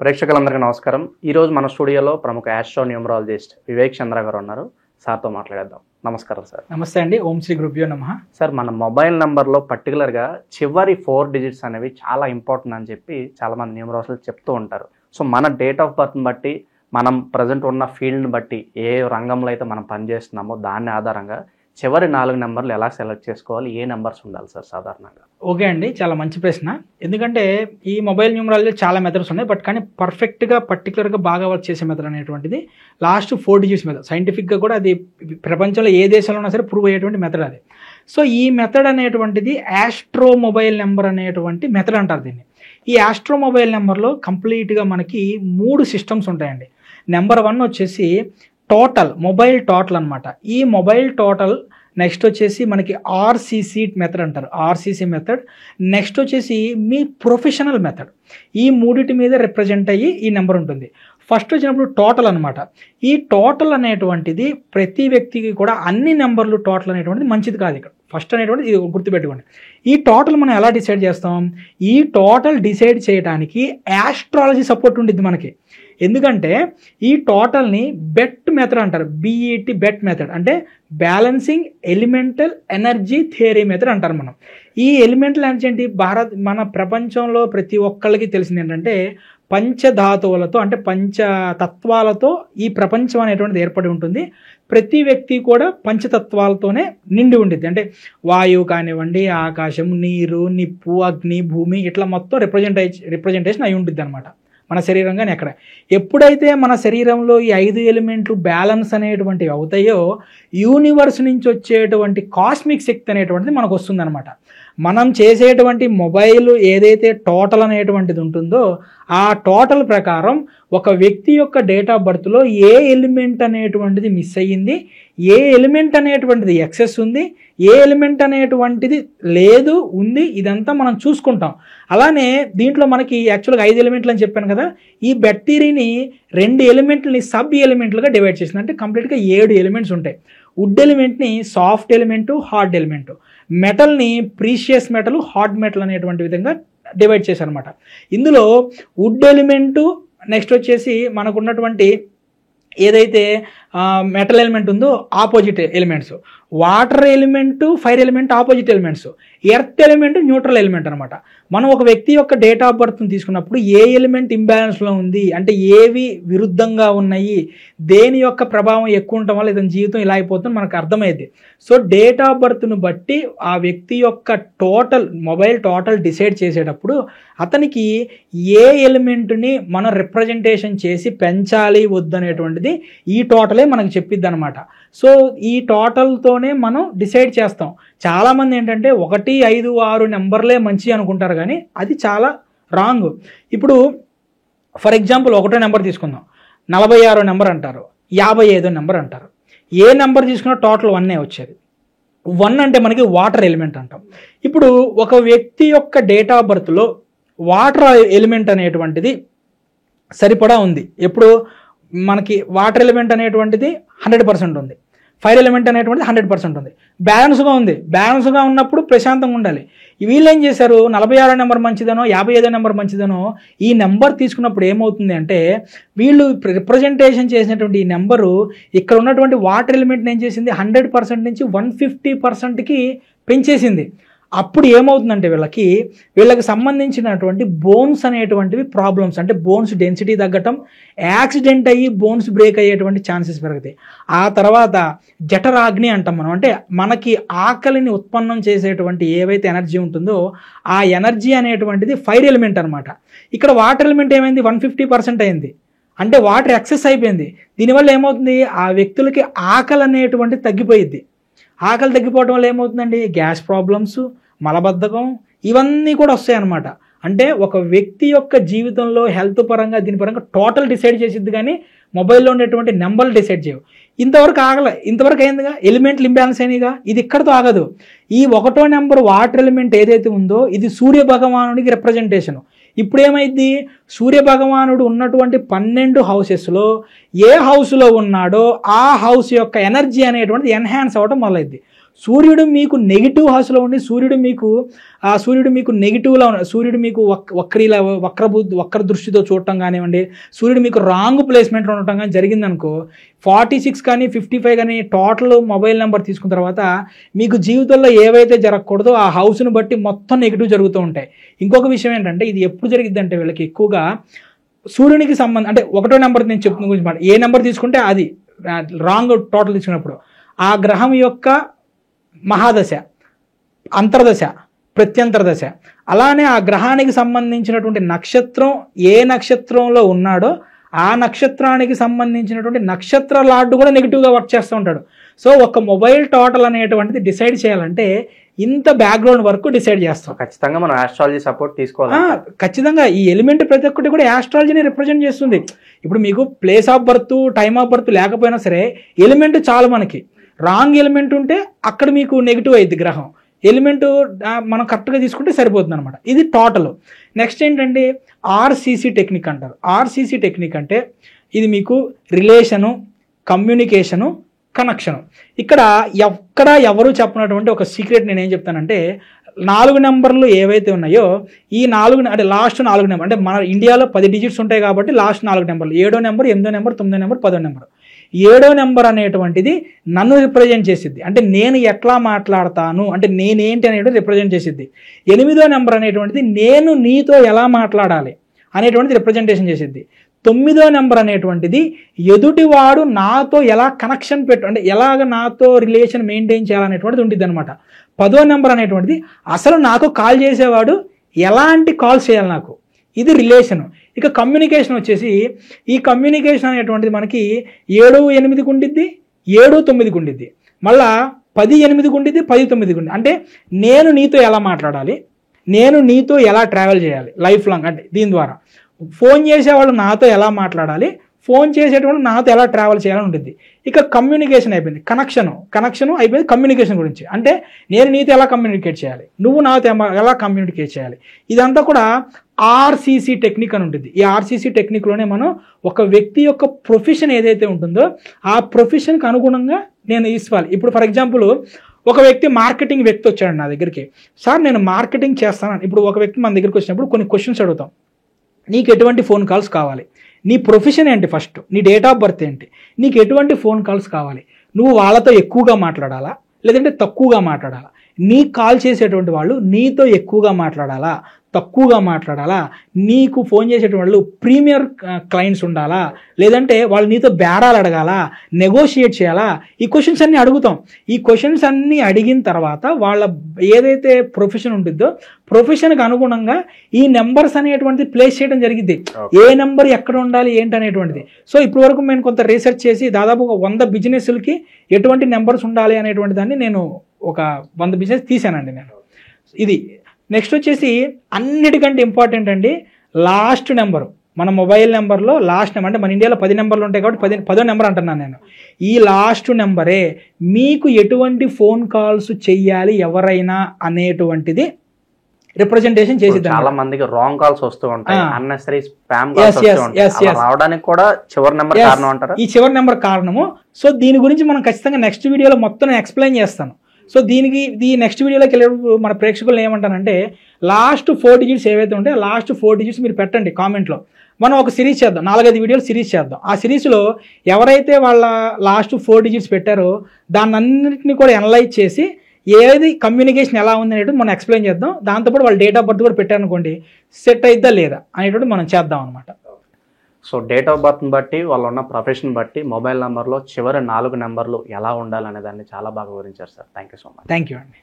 ప్రేక్షకులందరికీ నమస్కారం. ఈరోజు మన స్టూడియోలో ప్రముఖ ఆస్ట్రో న్యూమరాలజిస్ట్ వివేక్ చంద్ర గారు ఉన్నారు. సార్తో మాట్లాడేద్దాం. నమస్కారం సార్. నమస్తే అండి. ఓం శ్రీ గురుభ్యో నమః. సార్, మన మొబైల్ నెంబర్లో పర్టికులర్గా చివరి 4 డిజిట్స్ అనేవి చాలా ఇంపార్టెంట్ అని చెప్పి చాలామంది న్యూమరాలజిస్టులు చెప్తూ ఉంటారు. సో మన డేట్ ఆఫ్ బర్త్ని బట్టి, మనం ప్రజెంట్ ఉన్న ఫీల్డ్ని బట్టి, ఏ రంగంలో అయితే మనం పనిచేస్తున్నామో దాని ఆధారంగా చివరి 4 నెంబర్లు ఎలా సెలెక్ట్ చేసుకోవాలి, ఏ నెంబర్స్ ఉండాలి సార్ సాధారణంగా? ఓకే అండి, చాలా మంచి ప్రశ్న. ఎందుకంటే ఈ మొబైల్ న్యూమరాలజీలో చాలా మెథడ్స్ ఉన్నాయి, బట్ కానీ పర్ఫెక్ట్గా పర్టికులర్గా బాగా వర్క్ చేసే మెథడ్ అనేటువంటిది లాస్ట్ 4 డిజిట్స్ మెథడ్. సైంటిఫిక్గా కూడా అది ప్రపంచంలో ఏ దేశంలో ఉన్నా సరే ప్రూవ్ అయ్యేటువంటి మెథడ్ అది. సో ఈ మెథడ్ అనేటువంటిది ఆస్ట్రో మొబైల్ నెంబర్ అనేటువంటి మెథడ్ అంటారు దీన్ని. ఈ ఆస్ట్రో మొబైల్ నెంబర్లో కంప్లీట్గా మనకి 3 సిస్టమ్స్ ఉంటాయండి. నెంబర్ 1 వచ్చేసి టోటల్, మొబైల్ టోటల్ అనమాట. ఈ మొబైల్ టోటల్ నెక్స్ట్ వచ్చేసి మనకి ఆర్సీసీ మెథడ్ అంటారు, ఆర్సీసీ మెథడ్. నెక్స్ట్ వచ్చేసి మీ ప్రొఫెషనల్ మెథడ్. ఈ మూడిటి మీద రిప్రజెంట్ అయ్యి ఈ నెంబర్ ఉంటుంది. ఫస్ట్ వచ్చినప్పుడు టోటల్ అనమాట. ఈ టోటల్ అనేటువంటిది ప్రతి వ్యక్తికి కూడా అన్ని నెంబర్లు టోటల్ అనేటువంటిది మంచిది కాదు. ఇక్కడ ఫస్ట్ అనేటువంటిది ఇది గుర్తుపెట్టుకోండి. ఈ టోటల్ మనం ఎలా డిసైడ్ చేస్తాం? ఈ టోటల్ డిసైడ్ చేయడానికి ఆస్ట్రాలజీ సపోర్ట్ ఉంటుంది మనకి. ఎందుకంటే ఈ టోటల్ని బెట్ మెథడ్ అంటారు, బిఈటి బెట్ మెథడ్, అంటే balancing elemental energy theory method అంటారు మనం. ఈ ఎలిమెంటల్ ఎనర్జీ ఏంటి? మన ప్రపంచంలో ప్రతి ఒక్కళ్ళకి తెలిసింది ఏంటంటే పంచధాతువులతో, అంటే పంచతత్వాలతో ఈ ప్రపంచం అనేటువంటిది ఏర్పడి ఉంటుంది. ప్రతి వ్యక్తి కూడా పంచతత్వాలతోనే నిండి ఉంటుంది. వాయువు కానివ్వండి, ఆకాశం, నీరు, నిప్పు, అగ్ని, భూమి, ఇట్లా మొత్తం రిప్రజెంటేషన్ అయి ఉంటుంది అనమాట మన శరీరం. కానీ ఎప్పుడైతే మన శరీరంలో ఈ 5 ఎలిమెంట్లు బ్యాలెన్స్ అనేటువంటివి అవుతాయో యూనివర్స్ నుంచి వచ్చేటువంటి కాస్మిక్ శక్తి అనేటువంటిది మనకు వస్తుందన్నమాట. మనం చేసేటువంటి మొబైల్ ఏదైతే టోటల్ అనేటువంటిది ఉంటుందో ఆ టోటల్ ప్రకారం ఒక వ్యక్తి యొక్క డేట్ ఆఫ్ బర్త్లో ఏ ఎలిమెంట్ అనేటువంటిది మిస్ అయ్యింది, ఏ ఎలిమెంట్ అనేటువంటిది ఎక్సెస్ ఉంది, ఏ ఎలిమెంట్ అనేటువంటిది లేదు ఉంది, ఇదంతా మనం చూసుకుంటాం. అలానే దీంట్లో మనకి యాక్చువల్గా 5 ఎలిమెంట్లు అని చెప్పాను కదా. ఈ బ్యాక్టీరియాని 2 ఎలిమెంట్లని సబ్ ఎలిమెంట్లుగా డివైడ్ చేసింది. అంటే కంప్లీట్గా 7 ఎలిమెంట్స్ ఉంటాయి. వుడ్ ఎలిమెంట్ని సాఫ్ట్ ఎలిమెంటు, హార్డ్ ఎలిమెంటు, మెటల్ని ప్రీషియస్ మెటల్, హార్డ్ మెటల్ అనేటువంటి విధంగా డివైడ్ చేశారనమాట. ఇందులో వుడ్ ఎలిమెంటు, నెక్స్ట్ వచ్చేసి మనకు ఉన్నటువంటి ఏదైతే మెటల్ ఎలిమెంట్ ఉందో opposite elements, water element, fire element opposite elements, earth element neutral element అనమాట. మనం ఒక వ్యక్తి యొక్క డేట్ ఆఫ్ బర్త్ని తీసుకున్నప్పుడు ఏ ఎలిమెంట్ ఇంబ్యాలెన్స్లో ఉంది, అంటే ఏవి విరుద్ధంగా ఉన్నాయి, దేని యొక్క ప్రభావం ఎక్కువ ఉండటం వల్ల ఇతని జీవితం ఇలా అయిపోతుంది మనకు అర్థమైంది. సో డేట్ ఆఫ్ బర్త్ను బట్టి ఆ వ్యక్తి యొక్క టోటల్ మొబైల్ టోటల్ డిసైడ్ చేసేటప్పుడు అతనికి ఏ ఎలిమెంట్ని మనం రిప్రజెంటేషన్ చేసి పెంచాలి వద్దనేటువంటిది ఈ టోటలే మనకు చెప్పిద్ది అనమాట. సో ఈ టోటల్తోనే మనం డిసైడ్ చేస్తాం. చాలామంది ఏంటంటే 1, 5, 6 నెంబర్లే మంచి అనుకుంటారు, కానీ అది చాలా రాంగ్. ఇప్పుడు ఫర్ ఎగ్జాంపుల్ 1వ నెంబర్ తీసుకుందాం, 46వ నెంబర్ అంటారు, 55వ నెంబర్ అంటారు. ఏ నెంబర్ తీసుకున్నా టోటల్ 1 వచ్చేది. 1 అంటే మనకి వాటర్ ఎలిమెంట్ అంటాం. ఇప్పుడు ఒక వ్యక్తి యొక్క డేట్ ఆఫ్ బర్త్లో వాటర్ ఎలిమెంట్ అనేటువంటిది సరిపడా ఉంది. ఎప్పుడు మనకి వాటర్ ఎలిమెంట్ అనేటువంటిది 100% ఉంది, ఫైర్ ఎలిమెంట్ అనేటువంటిది 100% ఉంది, బ్యాలెన్స్గా ఉంది. బ్యాలెన్స్గా ఉన్నప్పుడు ప్రశాంతంగా ఉండాలి. వీళ్ళు ఏం చేశారు? 46 నెంబర్ మంచిదనో 55 నెంబర్ మంచిదనో ఈ నెంబర్ తీసుకున్నప్పుడు ఏమవుతుంది అంటే వీళ్ళు రిప్రజెంటేషన్ చేసినటువంటి ఈ నెంబరు ఇక్కడ ఉన్నటువంటి వాటర్ ఎలిమెంట్ని ఏం చేసింది? 100% నుంచి 150%కి పెంచేసింది. అప్పుడు ఏమవుతుందంటే వీళ్ళకి సంబంధించినటువంటి బోన్స్ అనేటువంటివి ప్రాబ్లమ్స్, అంటే బోన్స్ డెన్సిటీ తగ్గటం, యాక్సిడెంట్ అయ్యి బోన్స్ బ్రేక్ అయ్యేటువంటి ఛాన్సెస్ పెరుగుతాయి. ఆ తర్వాత జఠరాగ్ని అంటాం మనం, అంటే మనకి ఆకలిని ఉత్పన్నం చేసేటువంటి ఏవైతే ఎనర్జీ ఉంటుందో ఆ ఎనర్జీ అనేటువంటిది ఫైర్ ఎలిమెంట్ అనమాట. ఇక్కడ వాటర్ ఎలిమెంట్ ఏమైంది? 150% అయింది, అంటే వాటర్ ఎక్సెస్ అయిపోయింది. దీనివల్ల ఏమవుతుంది? ఆ వ్యక్తులకి ఆకలి అనేటువంటిది తగ్గిపోయిద్ది. ఆకలి తగ్గిపోవడం వల్ల ఏమవుతుందండి? గ్యాస్ ప్రాబ్లమ్స్, మలబద్ధకం, ఇవన్నీ కూడా వస్తాయన్నమాట. అంటే ఒక వ్యక్తి యొక్క జీవితంలో హెల్త్ పరంగా దీని పరంగా టోటల్ డిసైడ్ చేసిద్ది, కానీ మొబైల్లో ఉండేటువంటి నెంబర్లు డిసైడ్ చేయవు. ఇంతవరకు అయిందిగా, ఎలిమెంట్లు ఇంబ్యాలెన్స్ అయినాయిగా. ఇది ఇక్కడతో ఆగదు. ఈ 1వ నెంబర్ వాటర్ ఎలిమెంట్ ఏదైతే ఉందో ఇది సూర్య భగవానుడికి రిప్రజెంటేషన్. ఇప్పుడు ఏమైంది? సూర్య భగవానుడు ఉన్నటువంటి 12 హౌసెస్లో ఏ హౌస్లో ఉన్నాడో ఆ హౌస్ యొక్క ఎనర్జీ అనేటువంటిది ఎన్హాన్స్ అవ్వడం మొదలైద్ది. సూర్యుడు మీకు నెగిటివ్ హౌస్లో ఉండి సూర్యుడు మీకు నెగిటివ్లో ఉన్న సూర్యుడు మీకు వక్ర దృష్టితో చూడటం కానివ్వండి, సూర్యుడు మీకు రాంగ్ ప్లేస్మెంట్లో ఉండటం కానీ జరిగిందనుకో, 46 కానీ 55 కానీ టోటల్ మొబైల్ నెంబర్ తీసుకున్న తర్వాత మీకు జీవితంలో ఏవైతే జరగకూడదో ఆ హౌస్ను బట్టి మొత్తం నెగిటివ్ జరుగుతూ ఉంటాయి. ఇంకొక విషయం ఏంటంటే ఇది ఎప్పుడు జరిగిద్ది అంటే వీళ్ళకి ఎక్కువగా సూర్యునికి సంబంధం అంటే 1వ నెంబర్ నేను చెప్తున్న గురించి మాట, ఏ నెంబర్ తీసుకుంటే అది రాంగ్ టోటల్ తీసుకున్నప్పుడు ఆ గ్రహం యొక్క మహాదశ, అంతర్దశ, ప్రత్యంతర దశ, అలానే ఆ గ్రహానికి సంబంధించినటువంటి నక్షత్రం ఏ నక్షత్రంలో ఉన్నాడో ఆ నక్షత్రానికి సంబంధించినటువంటి నక్షత్ర లార్డు కూడా నెగిటివ్గా వర్క్ చేస్తూ ఉంటాడు. సో ఒక మొబైల్ టోటల్ అనేటువంటిది డిసైడ్ చేయాలంటే ఇంత బ్యాక్గ్రౌండ్ వర్క్ డిసైడ్ చేస్తాం. ఖచ్చితంగా మనం ఆస్ట్రాలజీ సపోర్ట్ తీసుకోవాలి. ఖచ్చితంగా ఈ ఎలిమెంట్ ప్రతి ఒక్కటి కూడా ఆస్ట్రాలజీని రిప్రజెంట్ చేస్తుంది. ఇప్పుడు మీకు place of birth, time of birth లేకపోయినా సరే ఎలిమెంట్ చాలు మనకి. రాంగ్ ఎలిమెంట్ ఉంటే అక్కడ మీకు నెగిటివ్ అయింది గ్రహం, ఎలిమెంట్ మనం కరెక్ట్గా తీసుకుంటే సరిపోతుంది అనమాట. ఇది టోటల్. నెక్స్ట్ ఏంటంటే ఆర్సీసీ టెక్నిక్ అంటారు. ఆర్సీసీ టెక్నిక్ అంటే ఇది మీకు రిలేషను, కమ్యూనికేషను, కనెక్షను. ఇక్కడ ఎవరు చెప్పినటువంటి ఒక సీక్రెట్ నేను ఏం చెప్తానంటే 4 నెంబర్లు ఏవైతే ఉన్నాయో ఈ 4 అంటే లాస్ట్ 4 నెంబర్ అంటే మన ఇండియాలో 10 డిజిట్స్ ఉంటాయి కాబట్టి లాస్ట్ 4 నెంబర్లు 7వ నెంబర్, 8వ నెంబర్, 9వ నెంబర్, 10వ నెంబర్. 7వ నెంబర్ అనేటువంటిది నన్ను రిప్రజెంట్ చేసిద్ది, అంటే నేను ఎట్లా మాట్లాడతాను అంటే నేనేంటి అనేటువంటి రిప్రజెంట్ చేసిద్ది. 8వ నెంబర్ అనేటువంటిది నేను నీతో ఎలా మాట్లాడాలి అనేటువంటిది రిప్రజెంటేషన్ చేసిద్ది. 9వ నెంబర్ అనేటువంటిది ఎదుటివాడు నాతో ఎలా కనెక్షన్ అంటే ఎలాగ నాతో రిలేషన్ మెయింటైన్ చేయాలనేటువంటిది ఉంటుంది అనమాట. 10వ నెంబర్ అనేటువంటిది అసలు నాకు కాల్ చేసేవాడు ఎలాంటి కాల్స్ చేయాలి నాకు, ఇది రిలేషను. ఇక కమ్యూనికేషన్ వచ్చేసి ఈ కమ్యూనికేషన్ అనేటువంటిది మనకి 7-8కి ఉండిద్ది, 7-9కి ఉండిద్ది, మళ్ళా 10-8కి ఉండిద్ది, 10-9కి ఉండిద్ది. అంటే నేను నీతో ఎలా మాట్లాడాలి, నేను నీతో ఎలా ట్రావెల్ చేయాలి లైఫ్ లాంగ్, అంటే దీని ద్వారా ఫోన్ చేసేవాళ్ళు నాతో ఎలా మాట్లాడాలి, ఫోన్ చేసేటువంటి నాతో ఎలా ట్రావెల్ చేయాలని ఉంటుంది. ఇక కమ్యూనికేషన్ అయిపోయింది, కనెక్షన్ అయిపోయింది. కమ్యూనికేషన్ గురించి అంటే నేను నీతో ఎలా కమ్యూనికేట్ చేయాలి, నువ్వు నాతో ఎలా కమ్యూనికేట్ చేయాలి, ఇదంతా కూడా ఆర్సీసీ టెక్నిక్ అని ఉంటుంది. ఈ ఆర్సీసీ టెక్నిక్లోనే మనం ఒక వ్యక్తి యొక్క ప్రొఫెషన్ ఏదైతే ఉంటుందో ఆ ప్రొఫెషన్కి అనుగుణంగా నేను ఇవ్వాలి. ఇప్పుడు ఫర్ ఎగ్జాంపుల్ ఒక వ్యక్తి మార్కెటింగ్ వ్యక్తి వచ్చాడు నా దగ్గరికి, సార్ నేను మార్కెటింగ్ చేస్తాను. ఇప్పుడు ఒక వ్యక్తి మన దగ్గరికి వచ్చినప్పుడు కొన్ని క్వశ్చన్స్ అడుగుతాం. నీకు ఎటువంటి ఫోన్ కాల్స్ కావాలి, నీ ప్రొఫెషన్ ఏంటి, ఫస్ట్ నీ డేట్ ఆఫ్ బర్త్ ఏంటి, నీకు ఎటువంటి ఫోన్ కాల్స్ కావాలి, నువ్వు వాళ్ళతో ఎక్కువగా మాట్లాడాలా లేదంటే తక్కువగా మాట్లాడాలా, నీకు కాల్ చేసేటువంటి వాళ్ళు నీతో ఎక్కువగా మాట్లాడాలా తక్కువగా మాట్లాడాలా, నీకు ఫోన్ చేసేటువంటి వాళ్ళు ప్రీమియర్ క్లయింట్స్ ఉండాలా లేదంటే వాళ్ళు నీతో బేరాలు అడగాలా, నెగోషియేట్ చేయాలా, ఈ క్వశ్చన్స్ అన్నీ అడుగుతాం. ఈ క్వశ్చన్స్ అన్నీ అడిగిన తర్వాత వాళ్ళ ఏదైతే ప్రొఫెషన్ ఉంటుందో ప్రొఫెషన్కి అనుగుణంగా ఈ నెంబర్స్ అనేటువంటిది ప్లేస్ చేయడం జరిగింది. ఏ నెంబర్ ఎక్కడ ఉండాలి ఏంటి అనేటువంటిది. సో ఇప్పటి వరకు నేను కొంత రీసెర్చ్ చేసి దాదాపు ఒక 100 బిజినెస్లకి ఎటువంటి నెంబర్స్ ఉండాలి అనేటువంటి దాన్ని నేను ఒక 100 బిజినెస్ తీసానండి నేను. ఇది నెక్స్ట్ వచ్చేసి అన్నిటికంటే ఇంపార్టెంట్ అండి లాస్ట్ నెంబరు. మన మొబైల్ నెంబర్లో లాస్ట్ నెంబర్ అంటే మన ఇండియాలో 10 నెంబర్లు ఉంటాయి కాబట్టి 10వ నెంబర్ అంటున్నాను నేను. ఈ లాస్ట్ నెంబరే మీకు ఎటువంటి ఫోన్ కాల్స్ చెయ్యాలి ఎవరైనా అనేటువంటిది రిప్రజెంటేషన్ చేసి. చాలా మందికి రాంగ్ కాల్స్ వస్తూ ఉంటాయి, అన్నెసరీ స్పామ్ కాల్స్ రావడానికి కూడా చివరి నెంబర్ కారణం అంటారు. ఈ చివరి నెంబర్ కారణము. సో దీని గురించి మనం ఖచ్చితంగా నెక్స్ట్ వీడియోలో మొత్తం ఎక్స్ప్లెయిన్ చేస్తాను. సో ఈ నెక్స్ట్ వీడియోలోకి వెళ్ళేటప్పుడు మన ప్రేక్షకులు ఏమంటానంటే లాస్ట్ 4 డిజిట్స్ ఏవైతే ఉంటాయో లాస్ట్ 4 డిజిట్స్ మీరు పెట్టండి కామెంట్లో. మనం ఒక సిరీస్ చేద్దాం, 4-5 వీడియోలు సిరీస్ చేద్దాం. ఆ సిరీస్లో ఎవరైతే వాళ్ళ లాస్ట్ 4 డిజిట్స్ పెట్టారో దాన్ని అన్నింటినీ కూడా అనలైజ్ చేసి ఏది కమ్యూనికేషన్ ఎలా ఉంది అనేటువంటి మనం ఎక్స్ప్లెయిన్ చేద్దాం. దాంతోపాటు వాళ్ళ డేట్ ఆఫ్ బర్త్ కూడా పెట్టారనుకోండి సెట్ అయిద్దా లేదా అనేటువంటి మనం చేద్దాం అనమాట. సో డేట్ ఆఫ్ బర్త్ని బట్టి వాళ్ళు ఉన్న ప్రొఫెషన్ బట్టి మొబైల్ నెంబర్లో చివరి 4 నెంబర్లు ఎలా ఉండాలనే దాన్ని చాలా బాగా వివరించారు sir. Thank you so much. Thank you అండి.